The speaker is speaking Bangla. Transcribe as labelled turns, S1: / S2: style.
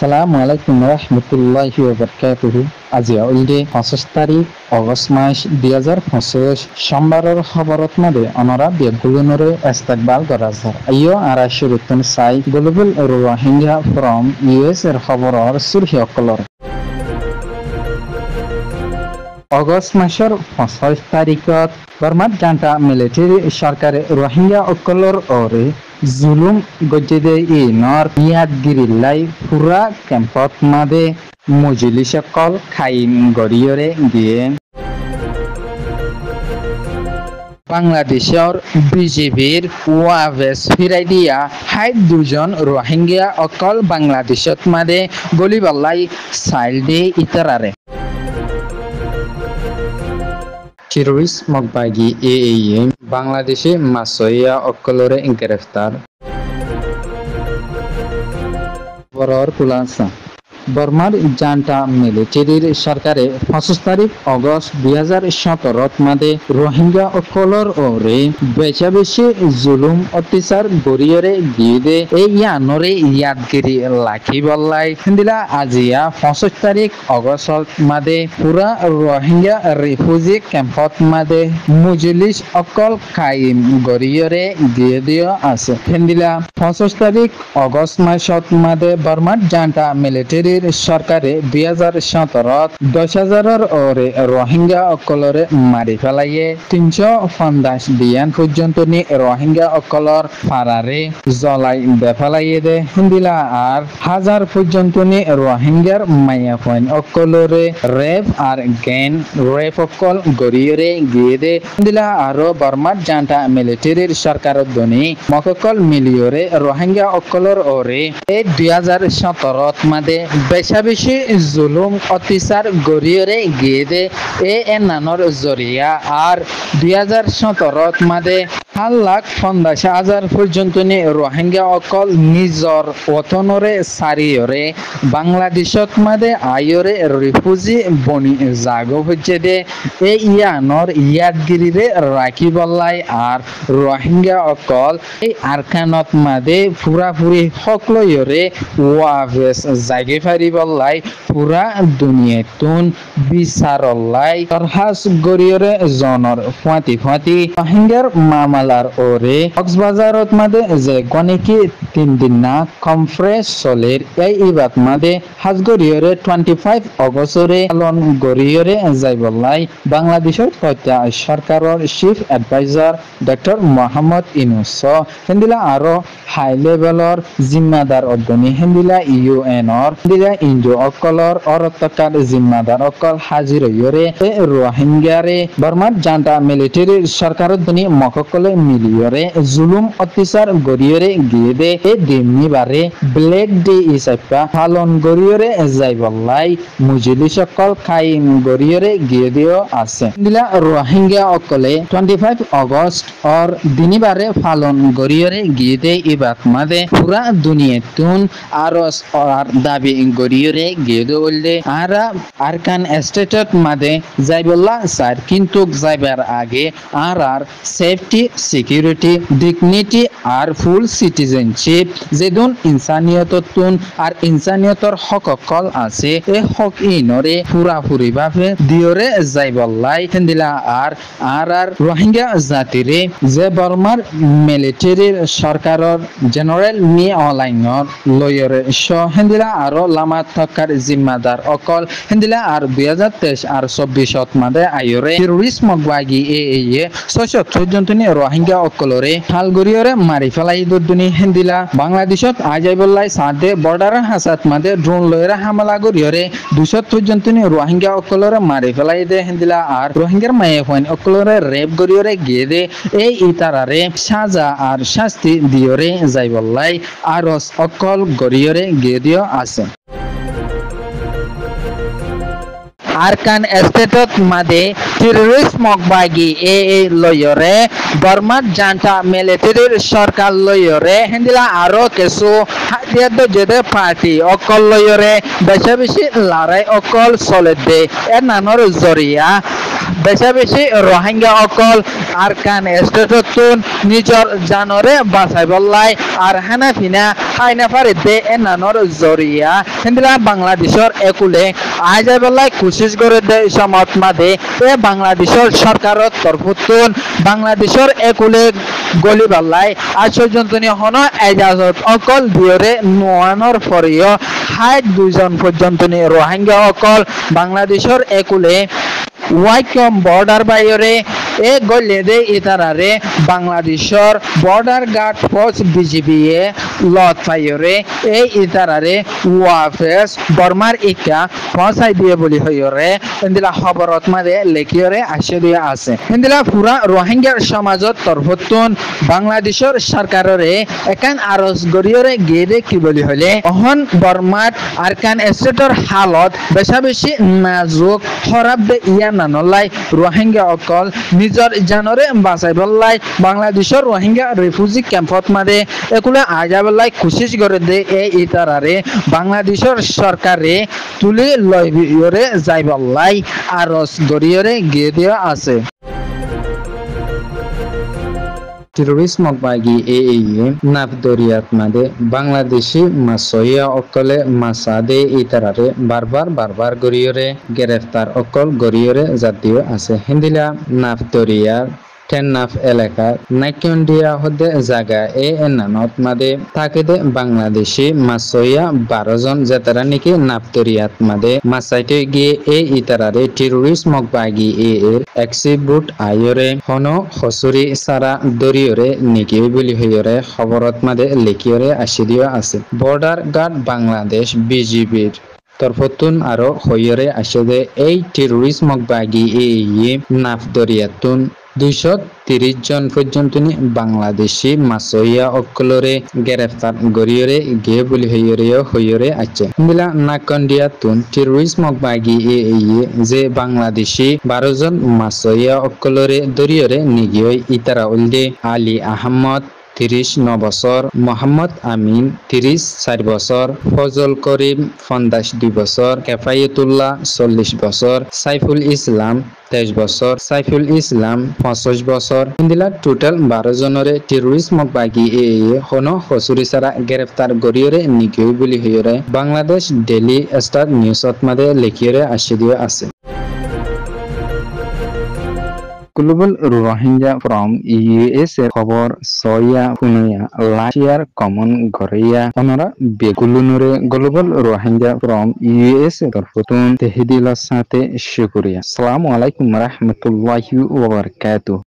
S1: আসসালামু আলাইকুম রহমতুল্লাহি ওয়াবারাকাতুহু। আজি উল্ডে 25 তারিখ অগষ্ট মাস 2025 সোমবারের খবরত মাদে অনরা বেগুলনরে ইস্তেকবাল করাজার আইও আরা শুরুতন সাই গ্লোবাল রোহিঙ্গা ফ্রম ইউএস এর খবরর সুরহি অকলর অগষ্ট মাসের 25 তারিখত বর্মাত জান্টা মিলিটারি সরকারে রোহিঙ্গা অকলর ওরে জুলুম গজ্জেদে ই নর ইয়াদগিরিল্লাই পুরা ক্যাম্পত মাদে মজুলি সকল খাইম গড়িয়রে গিয়ে বাংলাদেশের বিজেপির ওয়াভেস ফিরাই দিয়া হাইট দুজন রোহিঙ্গা অকল বাংলাদেশত মাদে গলিবাল্লাই সাইল দে ইতারারে চিরুইস মকবাগি এএইএ বাংলাদেশে মাসইয়া অকলরে গ্রেফতার বরর কুলাসা বর্মার জান্টা মিলিটারির সরকারে 25 তারিখ অগস্ট 2017 মাদে রোহিঙ্গা অকলর ওরে বেচা বেশি জুলুম অত্যাচার গড়িয়রে গিয়ে এই ইয়ানরে ইয়াদগিরি লাখি বল্লাই দিলা আজিয়া 25 তারিখ অগস্ট মাদে পুরা রোহিঙ্গা রিফিউজি ক্যাম্পত মাদে মুজলিস অকল কাইম গড়িয়রে গিয়ে দিও আছে দিলা 25 তারিখ অগস্ট মাসত মাদে বর্মার জান্টা মিলিটারি সরকারে 2017 10,000 ওরে রোহিঙ্গা অকলরে মারি ফেলাইয়ে 350 বিয়ান পর্যন্ত নি রোহিঙ্গা অকলর ফারারে জলাই বেফালাইয়ে দে হিন্দিলা আর হাজার পর্যন্ত নি রোহিঙ্গার মাইয়া ফইন অকলরে রেপ আর গেন রেপ অকল গড়িয়রে গিয়ে দে হিন্দিলা আরো বর্মার জান্টা মিলিটারির সরকারত দনি মককল মিলিয়রে রোহিঙ্গা অকলর ওরে এই 2017 মাদে বেশা বেশি জুলুম অত্যাচার গড়িয়রে গিয়ে দে নানর জরিয়া আর 2017 মাদে 4,50,000 পর্যন্ত নি রোহিঙ্গা অকল নিজর ওতনরে সারিয়রে বাংলাদেশত মাদে আয়রে রিফিউজি বনি জাগো হচ্ছে দে ইয়ানর ইয়াদগিরিরে রাখি বল্লাই আর রোহিঙ্গা অকল এই আরকানত মাদে পুরাপুরি হকলয়রে ওয়াভেস জাগে ফারি বল্লাই পুরা দুনিয়াতুন বিচারল্লাই তরহাস গরিয়রে জনর ফাঁতি রোহিঙ্গার মামালার ওরে কক্সবাজারত মাদে যে গণিকি 3 দিন না কনফারেন্স চলের এই ইবাত মাদে হাজগরিয়রে 25 অগস্টরে পালন গরিয়রে যাইবল্লাই বাংলাদেশের তথ্য সরকারের chief adviser doctor Mohammad Yunus হিন্দিলা আরো হাই লেভেলর জিম্মাদার অধ্যনী হিন্দিলা ইউএনর হিন্দিলা ইন্ডো অকলর অরতকার জিম্মাদার অকল হাজির হইরে রোহিঙ্গারে বর্মার জান্টা মিলিটারির সরকারের দনি মককলে মিলিয়রে জুলুম অত্যাচার গড়িয়রে গিয়ে দে দিমনি বারে ব্লেক ডে ইসাইপা পালন গড়িয়রে যাইবল্লাই মুজলি সকল খাইম গড়িয়রে গিয়ে দিও আছে দিলা রোহিঙ্গা অকলে 25 অগস্ট অর দিনিবারে পালন গড়িয়রে গিয়ে দে ইবাত মাদে পুরা দুনিয়াতুন আরস আর দাবি গড়িয়রে গিয়ে দে বললে আরা আরকান এস্টেটত মাদে যাইবল্লা স্যার কিন্তু যাইবার আগে আর সেফটি সিকিউরিটি ডিগনিটি আর ফুল সিটিজেনশিপ যেদুন ইনসানিয়ততুন আর ইনসানিয়তর হককল আছে এই হক ইনরে পুরাপুরি ভাবে দিয়রে যাইবল্লাই দিলা আর রোহিঙ্গা জাতিরে যে বর্মার মিলিটারির সরকারের জেনারেল মি অলাইনর লয়রে হেন্দিলা আরো লামা থকার জিম্মাদার অকল হেন্দিলা আর 2023 আর 24 মাদে আইরে টেররিস্ট মগবাগি এএইয়ে 600 পর্যন্ত নি রোহিঙ্গা অকলরে হালগরিয়রে মারি ফেলাই দুনি হেন্দিলা বাংলাদেশত আজাইবল্লাই সাদে বর্ডার হাসাত মাদে ড্রোন লয়রা হামলা গরিয়রে 200 পর্যন্ত নি রোহিঙ্গা অকলরে মারি ফেলাই দে হেন্দিলা আর রোহিঙ্গার মায়ে হইন অকলরে রেপ গরিয়রে গিয়ে দে এই ইতারারে সাজা আর শাস্তি দিয়রে যাইবল্লাই আরস অকল গরিয়রে গিয়ে দিও আছে আরকান এস্টেটত মাদে টেররিস্ট মকবাগি লয়রে বর্মার জান্টা মিলিটারির সরকার লয়রে হেন্দিলা আরো কিছু হাতিয়ার যেতে পার্টি অকল লয়রে বেশি বেশি লড়াই অকল চলে দে নানর জরিয়া বেশা বেশি রোহিঙ্গা অকল আরকান স্টেটতুন নিজর জানরে বাঁচাই বললাই আর হানাফিনা হাইনা ফারিদে এনানর জরিয়া হিন্দিলা বাংলাদেশর একুলে আইজাই বললাই কোশিশ করে দে সমত মাদে এ বাংলাদেশর সরকারত তরফতুন বাংলাদেশর একুলে গলি বললাই আশ্চর্যজনী হন এজাজত অকল দিয়রে নোয়ানোর পরেও হাই দুইজন পর্যন্ত রোহিঙ্গা অকল বাংলাদেশর একুলে ওয়াইকম বর্ডার বাইরে এ গলে দে ইতারারে বাংলাদেশর বর্ডার গার্ড ফোর্স বিজিবি এ লত পাইরে এই ইতারারে ওয়াফেস বর্মার ইকা পৌঁছাই দিয়ে বলি হইরে ইন্দিলা খবরত মাদে লেখিয়রে আসে দিয়ে আছে ইন্দিলা পুরা রোহিঙ্গার সমাজত তরফতুন বাংলাদেশর সরকাররে একান আরজ গরিয়রে গেদে কি বলি হলে অহন বর্মাত আরকান স্টেটর হালত বেশা বেশি নাজুক খরাব দে ইয়া নানলাই রোহিঙ্গা অকল নিজর জানরে বাঁচাই বললাই বাংলাদেশর রোহিঙ্গা রিফিউজি ক্যাম্পত মাদে একুলে আজা বললাই কোশিশ করে দে এই ইতারারে বাংলাদেশর সরকারে তুলে লইরে যাই বললাই আরজ গরিয়রে গিয়ে দেওয়া আছে টেরোরিজম বাগি নাফ দরিয়াত মাদে বাংলাদেশি মাসইয়া অকলে মাসাদে ইতারারে বারবার গরিয়রে গ্রেফতার অকল গরিয়রে জাতীয় আছে হিন্দিলা নাফ দরিয়ার টেন্নাফ এলাকার নাইকন্ডিয়া হদে জায়গা এনানত মাদে তাকেদে বাংলাদেশি মাসইয়া 12 জন যেতারা নাকি নাফতরিয়াত মাদে মাসাইতে গিয়ে ইতারারে টেরোরিজম বাগি এর এক্সিবুট আয়রে হন হসুরি সারা দরিয়রে নিকি বলি হইরে খবরত মাদে লেখিয়রে আসি দিয়া আছে বর্ডার গার্ড বাংলাদেশ বিজিবির তরফতুন আরো হইরে আসে দে এই টেরোরিজম বাগি নাফ দরিয়াতুন 230 জন পর্যন্ত বাংলাদেশি মাসইয়া অকলরে গ্রেফতার গরিয়রে গিয়ে বলি হইরে আছে মিলা নাকন্ডিয়া তুন টেরোরিজম বাগি যে বাংলাদেশি 12 জন মাসইয়া অকলরে দরিয়রে নিগিয়ে ইতারা উলদে আলী আহমদ 39 বছর মোহাম্মদ আমিন 34 বছর ফজল করিম 52 বছর কেফায়েতুল্লাহ 40 বছর সাইফুল ইসলাম 23 বছর সাইফুল ইসলাম 65 বছর ইন্দিলা টোটাল 12 জনরে টেরোরিজম বাগি হন হসুরি সারা গ্রেফতার গরিয়রে নিগিয়ে বলি হইরে বাংলাদেশ ডেইলি স্টার নিউজত মাদে লেখিয়রে আসি দিয়ে আছে গ্লোবাল রোহিঙ্গা ফ্রম ইউএস এর খবর সয়া ফুনুয়া লাশিয়ার কমন গরিয়া অনরা বেগুলুনুরে গ্লোবাল রোহিঙ্গা ফ্রম ইউএস এর তরফতুন তেহদিলার সাথে শুকরিয়া আসসালামু আলাইকুম রাহমাতুল্লাহি ওয়া বারাকাতুহু